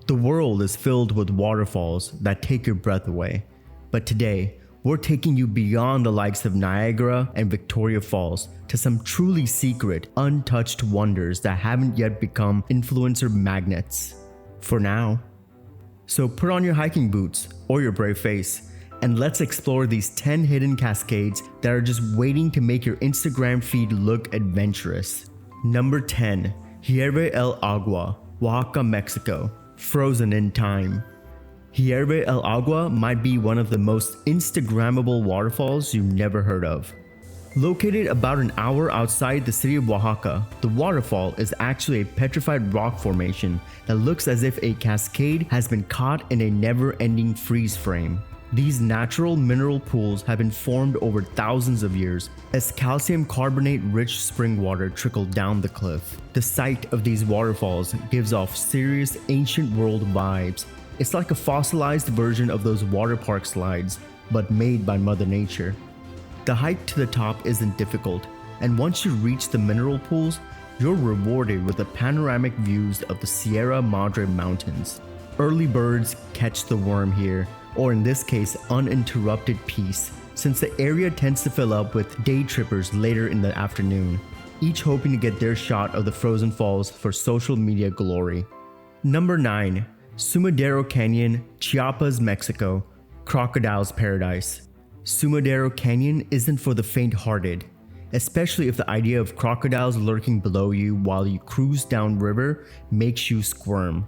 The world is filled with waterfalls that take your breath away, but today, we're taking you beyond the likes of Niagara and Victoria Falls to some truly secret, untouched wonders that haven't yet become influencer magnets. For now. So put on your hiking boots or your brave face, and let's explore these 10 hidden cascades that are just waiting to make your Instagram feed look adventurous. Number 10. Hierve el Agua, Oaxaca, Mexico. Frozen in time. Hierve el Agua might be one of the most Instagrammable waterfalls you've never heard of. Located about an hour outside the city of Oaxaca, the waterfall is actually a petrified rock formation that looks as if a cascade has been caught in a never-ending freeze frame. These natural mineral pools have been formed over thousands of years as calcium carbonate-rich spring water trickled down the cliff. The sight of these waterfalls gives off serious ancient world vibes. It's like a fossilized version of those water park slides, but made by Mother Nature. The hike to the top isn't difficult, and once you reach the mineral pools, you're rewarded with the panoramic views of the Sierra Madre Mountains. Early birds catch the worm here, or in this case, uninterrupted peace, since the area tends to fill up with day trippers later in the afternoon, each hoping to get their shot of the frozen falls for social media glory. Number 9. Sumidero Canyon, Chiapas, Mexico. Crocodile's Paradise. Sumidero Canyon isn't for the faint-hearted, especially if the idea of crocodiles lurking below you while you cruise downriver makes you squirm.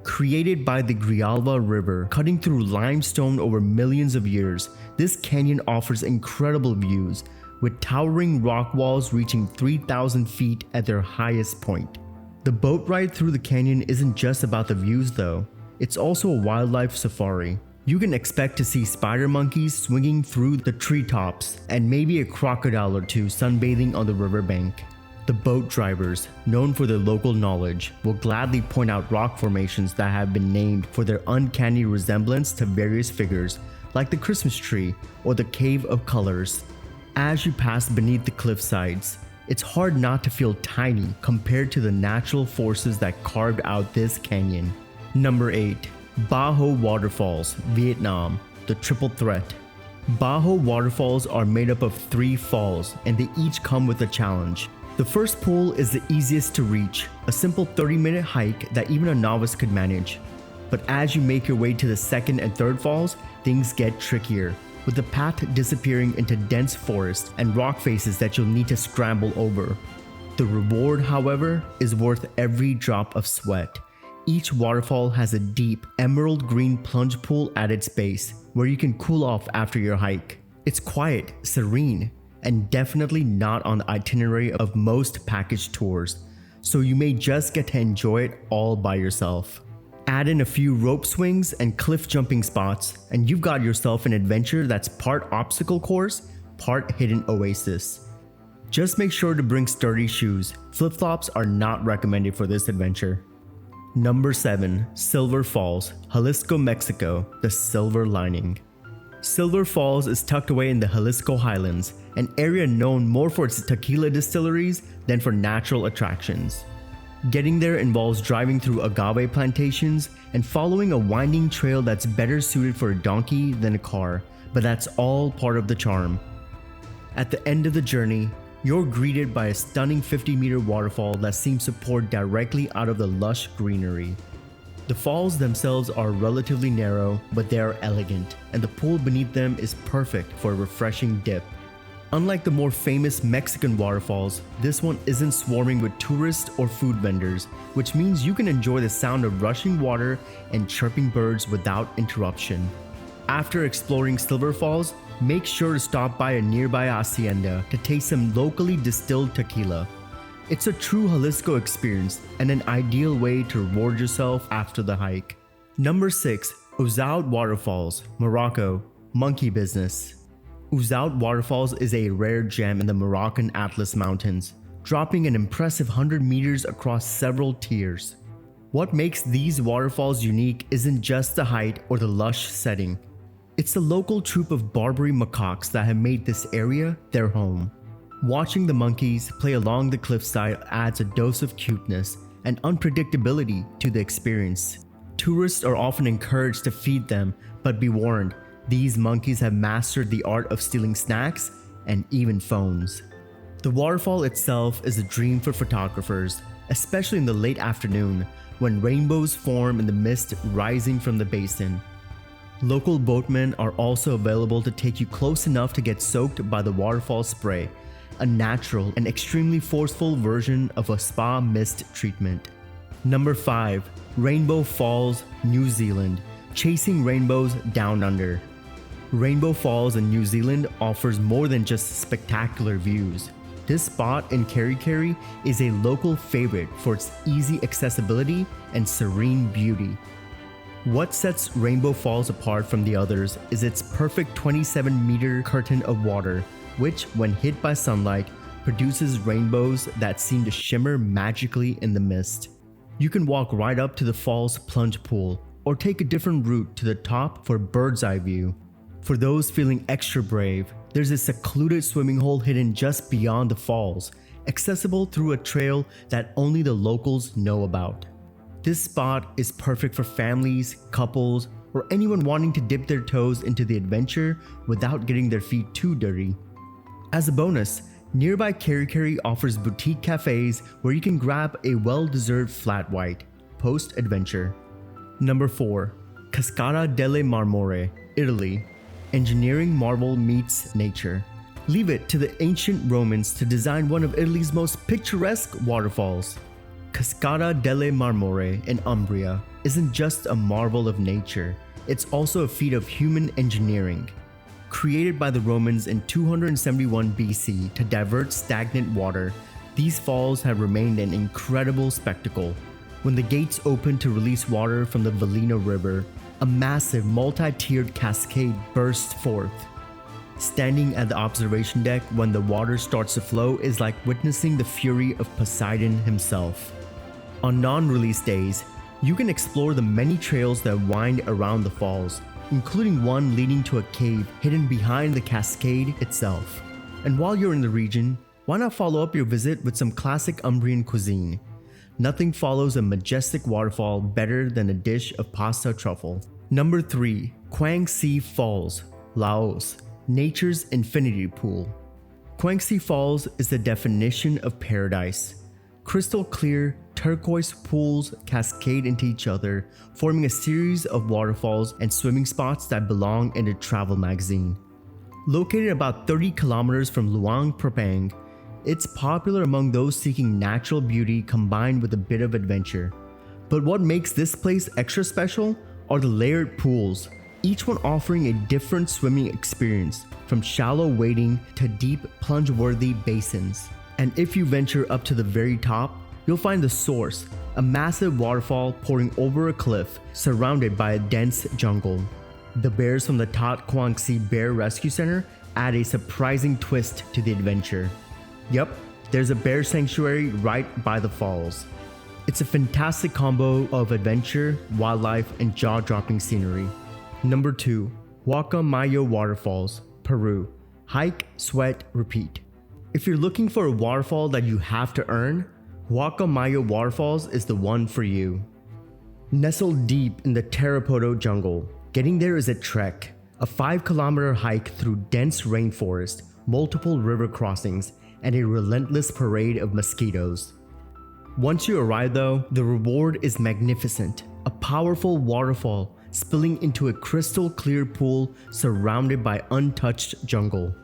Created by the Grijalva River, cutting through limestone over millions of years, this canyon offers incredible views, with towering rock walls reaching 3,000 feet at their highest point. The boat ride through the canyon isn't just about the views though, it's also a wildlife safari. You can expect to see spider monkeys swinging through the treetops and maybe a crocodile or two sunbathing on the riverbank. The boat drivers, known for their local knowledge, will gladly point out rock formations that have been named for their uncanny resemblance to various figures, like the Christmas tree or the Cave of Colors. As you pass beneath the cliff sides, it's hard not to feel tiny compared to the natural forces that carved out this canyon. Number 8. Bajo Waterfalls, Vietnam, the triple threat. Bajo Waterfalls are made up of 3 falls, and they each come with a challenge. The first pool is the easiest to reach, a simple 30-minute hike that even a novice could manage. But as you make your way to the second and third falls, things get trickier, with the path disappearing into dense forest and rock faces that you'll need to scramble over. The reward, however, is worth every drop of sweat. Each waterfall has a deep, emerald green plunge pool at its base, where you can cool off after your hike. It's quiet, serene, and definitely not on the itinerary of most package tours, so you may just get to enjoy it all by yourself. Add in a few rope swings and cliff jumping spots, and you've got yourself an adventure that's part obstacle course, part hidden oasis. Just make sure to bring sturdy shoes. Flip-flops are not recommended for this adventure. Number 7. Silver Falls, Jalisco, Mexico, the Silver Lining. Silver Falls is tucked away in the Jalisco Highlands, an area known more for its tequila distilleries than for natural attractions. Getting there involves driving through agave plantations and following a winding trail that's better suited for a donkey than a car, but that's all part of the charm. At the end of the journey, you're greeted by a stunning 50-meter waterfall that seems to pour directly out of the lush greenery. The falls themselves are relatively narrow, but they are elegant, and the pool beneath them is perfect for a refreshing dip. Unlike the more famous Mexican waterfalls, this one isn't swarming with tourists or food vendors, which means you can enjoy the sound of rushing water and chirping birds without interruption. After exploring Silver Falls, make sure to stop by a nearby hacienda to taste some locally distilled tequila. It's a true Jalisco experience and an ideal way to reward yourself after the hike. Number 6. Ouzout Waterfalls, Morocco, Monkey Business. Ouzout Waterfalls is a rare gem in the Moroccan Atlas Mountains, dropping an impressive 100 meters across several tiers. What makes these waterfalls unique isn't just the height or the lush setting. It's the local troop of Barbary macaques that have made this area their home. Watching the monkeys play along the cliffside adds a dose of cuteness and unpredictability to the experience. Tourists are often encouraged to feed them, but be warned, these monkeys have mastered the art of stealing snacks and even phones. The waterfall itself is a dream for photographers, especially in the late afternoon when rainbows form in the mist rising from the basin. Local boatmen are also available to take you close enough to get soaked by the waterfall spray, a natural and extremely forceful version of a spa mist treatment. Number 5. Rainbow Falls, New Zealand. Chasing rainbows down under. Rainbow Falls in New Zealand offers more than just spectacular views. This spot in Kerikeri is a local favorite for its easy accessibility and serene beauty. What sets Rainbow Falls apart from the others is its perfect 27-meter curtain of water, which, when hit by sunlight, produces rainbows that seem to shimmer magically in the mist. You can walk right up to the fall's plunge pool, or take a different route to the top for a bird's eye view. For those feeling extra brave, there's a secluded swimming hole hidden just beyond the falls, accessible through a trail that only the locals know about. This spot is perfect for families, couples, or anyone wanting to dip their toes into the adventure without getting their feet too dirty. As a bonus, nearby Kerikeri offers boutique cafes where you can grab a well-deserved flat white, post-adventure. Number 4. Cascata delle Marmore, Italy. Engineering marvel meets nature. Leave it to the ancient Romans to design one of Italy's most picturesque waterfalls. Cascata delle Marmore in Umbria isn't just a marvel of nature, it's also a feat of human engineering. Created by the Romans in 271 BC to divert stagnant water, these falls have remained an incredible spectacle. When the gates opened to release water from the Velino River, a massive multi-tiered cascade bursts forth. Standing at the observation deck when the water starts to flow is like witnessing the fury of Poseidon himself. On non-release days, you can explore the many trails that wind around the falls, including one leading to a cave hidden behind the cascade itself. And while you're in the region, why not follow up your visit with some classic Umbrian cuisine? Nothing follows a majestic waterfall better than a dish of pasta truffle. Number 3. Quang Si Falls, Laos. Nature's infinity pool. Quang Si Falls is the definition of paradise. Crystal clear, turquoise pools cascade into each other, forming a series of waterfalls and swimming spots that belong in a travel magazine. Located about 30 kilometers from Luang Prabang, it's popular among those seeking natural beauty combined with a bit of adventure. But what makes this place extra special are the layered pools, each one offering a different swimming experience, from shallow wading to deep plunge-worthy basins. And if you venture up to the very top, you'll find the source, a massive waterfall pouring over a cliff surrounded by a dense jungle. The bears from the Tat Quang Si Bear Rescue Center add a surprising twist to the adventure. Yep, there's a bear sanctuary right by the falls. It's a fantastic combo of adventure, wildlife, and jaw-dropping scenery. Number 2. Huacamayo Waterfalls, Peru. Hike, sweat, repeat. If you're looking for a waterfall that you have to earn, Huacamayo Waterfalls is the one for you. Nestled deep in the Tarapoto jungle, getting there is a trek, a 5-kilometer hike through dense rainforest, multiple river crossings, and a relentless parade of mosquitoes. Once you arrive though, the reward is magnificent, a powerful waterfall spilling into a crystal clear pool surrounded by untouched jungle.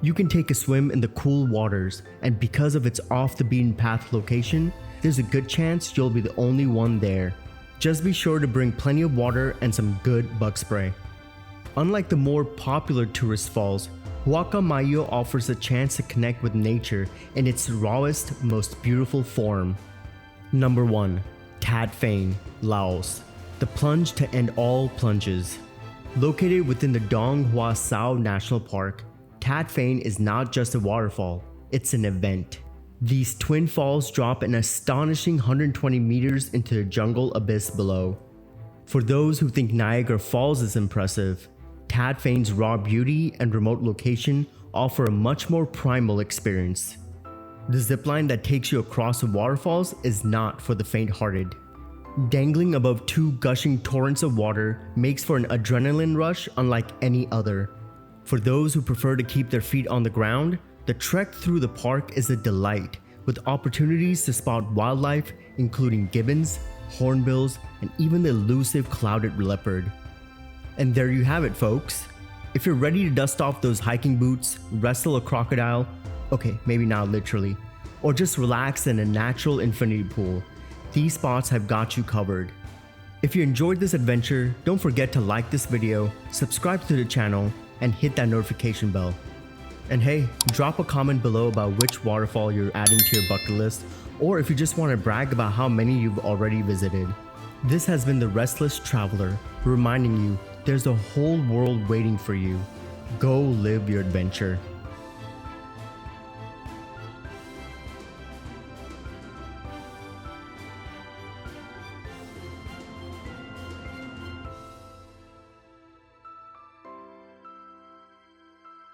You can take a swim in the cool waters, and because of its off the beaten path location, there's a good chance you'll be the only one there. Just be sure to bring plenty of water and some good bug spray. Unlike the more popular tourist falls, Huacamayo offers a chance to connect with nature in its rawest, most beautiful form. Number 1. Tat Phain, Laos. The plunge to end all plunges. Located within the Dong Hoa Sao National Park, Tat Phain is not just a waterfall, it's an event. These twin falls drop an astonishing 120 meters into the jungle abyss below. For those who think Niagara Falls is impressive, Tat Phain's raw beauty and remote location offer a much more primal experience. The zipline that takes you across the waterfalls is not for the faint-hearted. Dangling above two gushing torrents of water makes for an adrenaline rush unlike any other. For those who prefer to keep their feet on the ground, the trek through the park is a delight, with opportunities to spot wildlife including gibbons, hornbills, and even the elusive clouded leopard. And there you have it, folks. If you're ready to dust off those hiking boots, wrestle a crocodile, okay, maybe not literally, or just relax in a natural infinity pool, these spots have got you covered. If you enjoyed this adventure, don't forget to like this video, subscribe to the channel, and hit that notification bell. And hey, drop a comment below about which waterfall you're adding to your bucket list, or if you just want to brag about how many you've already visited. This has been the Restless Traveler, reminding you there's a whole world waiting for you. Go live your adventure.